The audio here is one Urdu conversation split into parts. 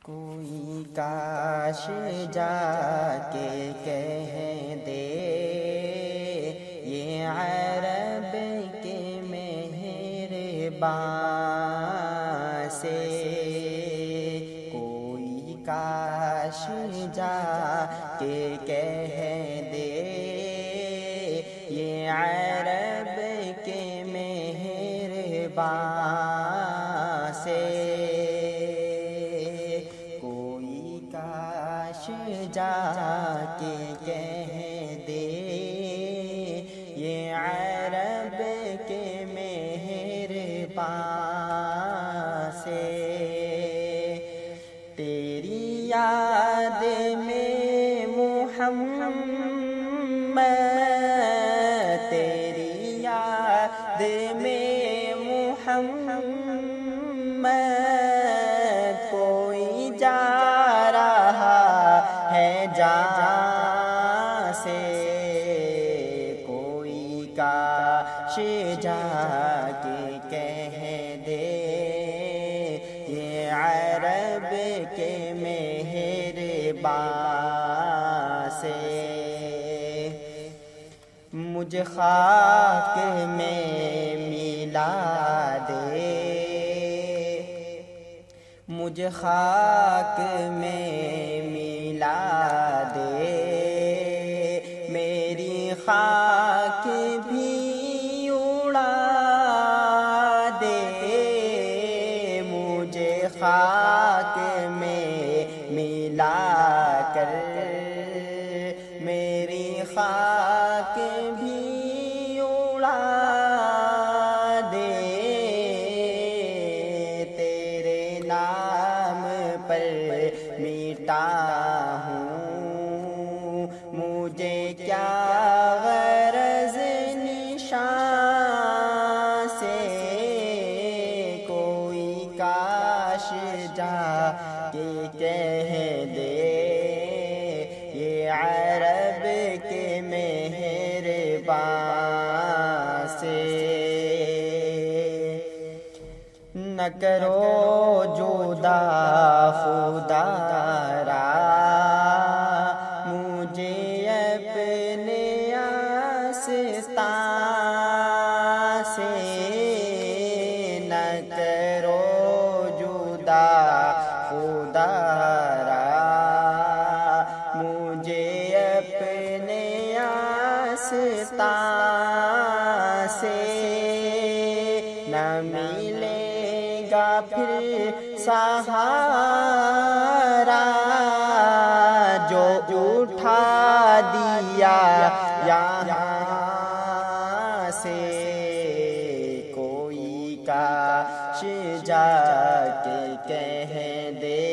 کوئی کاش جا کے کہہ دے یہ عرب کے مہربان سے، کوئی کاش جا کے کہہ دے یہ عرب کے مہربان سے، جا کے کہہ دے یہ عرب کے مہربان سے، تیری یاد میں محمد، تیری یاد میں محمد کوئی جا جہاں سے، کوئی کاش جا کے کہہ دے یہ عرب کے مہربان سے، مجھے خاک میں ملا دے، مجھے خاک میں ملا دے، میری خاک بھی اڑا دے، مجھے خاک میں ملا کر میری خاک بھی اڑا دے، تیرے نام پر میٹا ہوں مجھے کیا غرض نشان سے، کوئی کاش جا کے کہہ دے یہ عرب کے مہربان سے، نہ کرو جدا خدا را مجھے اپنے آستان سے، نہ کرو جدا خدا را مجھے اپنے آستان سے، نہ ملے گا پھر سہارا جو اٹھا دیا یہاں سے، کوئی کاش جا کے کہہ دے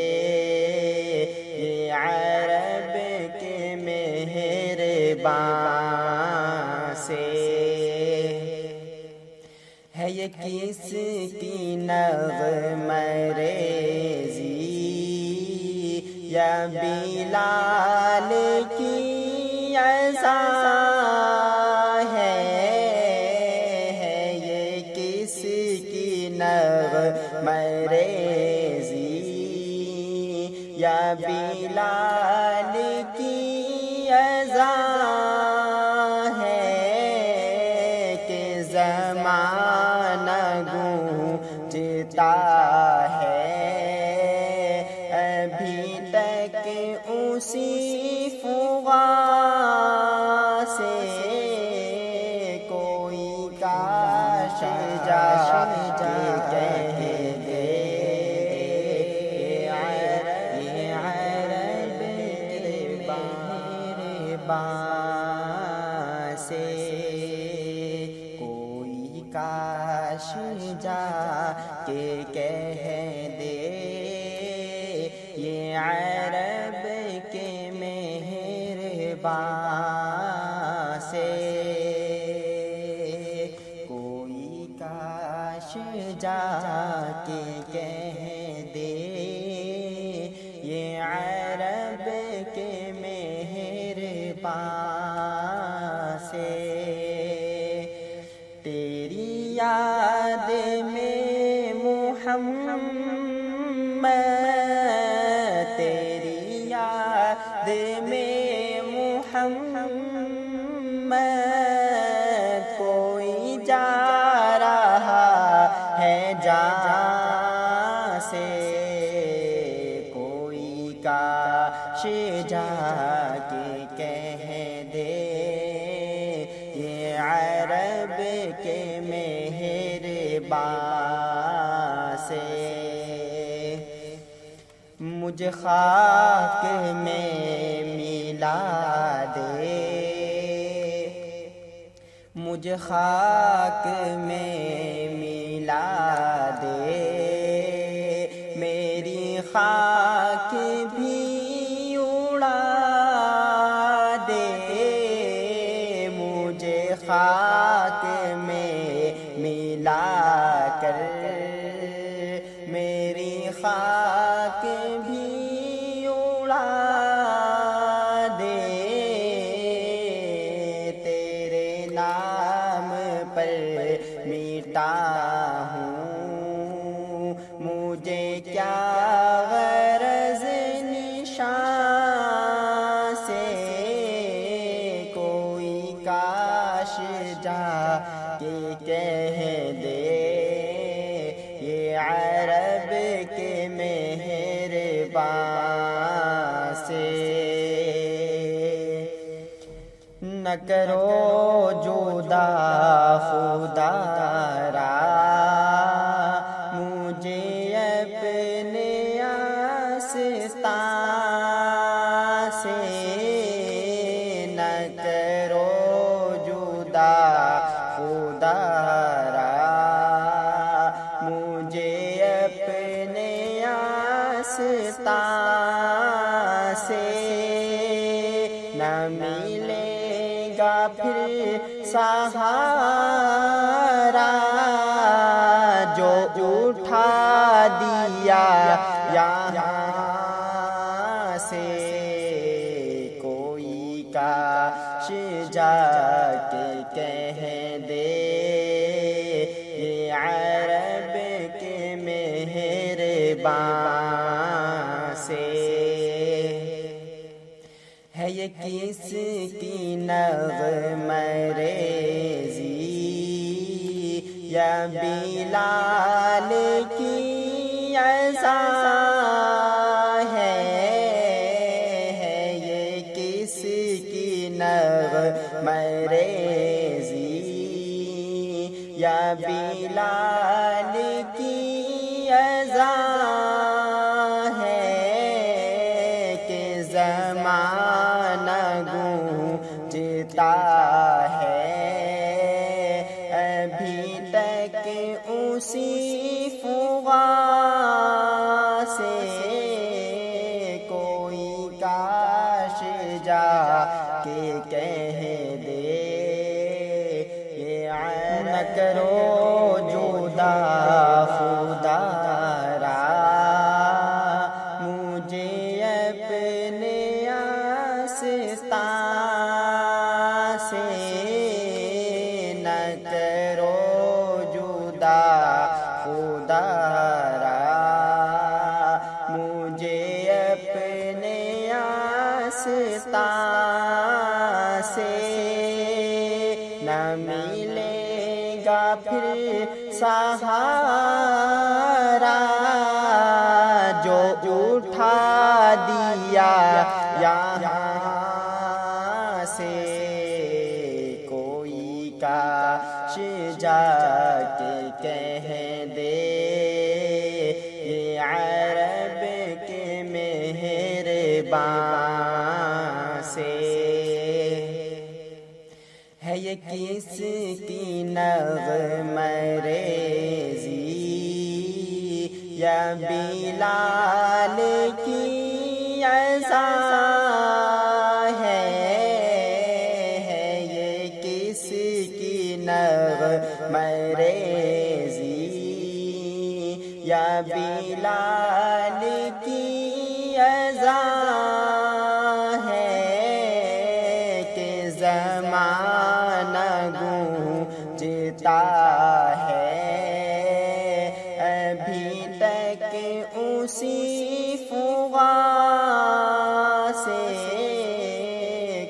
یہ عرب کے مہربان سے، ہے یہ کس کی نغمہ ریزی یا بلال کی اذان ہے یہ کس کی نغمہ ریزی یا بلال کی اذان ہے کہ زمانہ گونجتا ہے ابھی تک اسی فغان سے، کوئی کاش جا کے کہہ دے یہ عرب کے مہربان سے، کوئی کاش جا کے کہہ دے یہ عرب کے مہربان سے، کوئی کاش جا کے کہہ دے یہ عرب کے مہربان سے، تیری یاد میں محمد کاش جا کے کہہ دے یہ عرب کے مہربان سے مجھے خاک میں ملا دے مجھے خاک میں ملا دے میری خاک بھی اڑا دے مجھے خاک میں ملا کر میری خاک بھی اڑا دے تیرے نام پر مٹا ہوں مجھے کیا غرض نشان سے کوئی کاش جا کے کہہ دے یہ عرب کے مہربان سے نہ کرو جدا خدا را مجھے اپنے آستان سے نہ کرو جدا خدا را مجھے اپنے آستان سے نہ ملے گا پھر سہارا جو اٹھا دیا یہاں سے کوئی کاش جا کے کہہ دے یہ عرب کے مہربان سے ہے یہ کس کی نغمہ ریزی یا بلال کی اذان ہے یہ کس کی نغمہ ریزی یا بلال کی اذان ہے کہ زمانہ گونجتا ہے ابھی تک اسی فغاں سے کوئی کاش جا کے کہہ دے یہ نہ کرو جدا خدا را مجھے اپنے آستان سے نہ کرو جدا خدا را مجھے اپنے آستان سے نہ ملے گا پھر سہارا جو اٹھا دیا یہاں سے کوئی کاش جا کے کہہ دے یہ عرب کے مہربان سے ہے یہ کس کی نغمہ ریزی یا بلال کی اذان ہے یہ کس کی نغمہ ریزی یا بلال کی اذان ہے کہ زمانہ گونجتا ہے ابھی تک اسی فغاں سے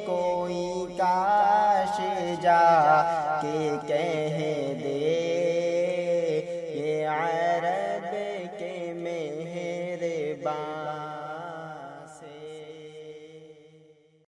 کوئی کاش جا کے کہہ دے یہ عرب کے مہربان